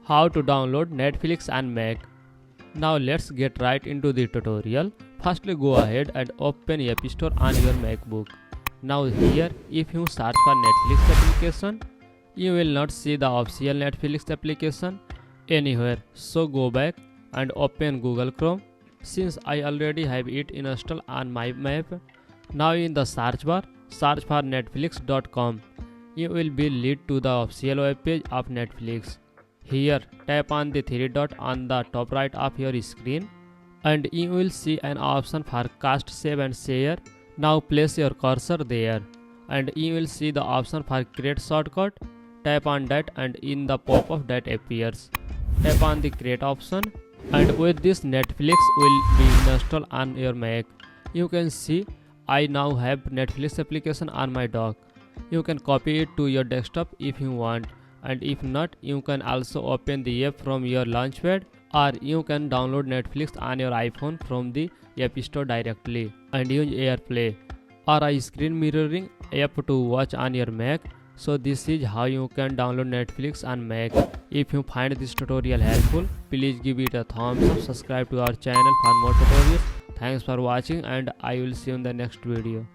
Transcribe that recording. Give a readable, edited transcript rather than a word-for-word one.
How to download Netflix and Mac. Now let's get right into the tutorial. Firstly, go ahead and open App Store on your Macbook. Now here, if you search for Netflix application, you will not see the official Netflix application anywhere. So go back and open Google Chrome. Since I already have it installed on my Mac, now in the search bar, search for netflix.com. You will be led to the official web page of Netflix. Here, tap on the three dot on the top right of your screen and you will see an option for cast, save and share. Now place your cursor there and you will see the option for create shortcut. Tap on that and in the pop-up that appears, tap on the create option and with this Netflix will be installed on your Mac. You can see I now have Netflix application on my dock. You can copy it to your desktop if you want, and if not, you can also open the app from your launchpad, or you can download Netflix on your iPhone from the App Store directly and use AirPlay or a screen mirroring app to watch on your Mac. So this is how you can download Netflix on Mac. If you find this tutorial helpful, please give it a thumbs up, subscribe to our channel for more tutorials. Thanks for watching and I will see you in the next video.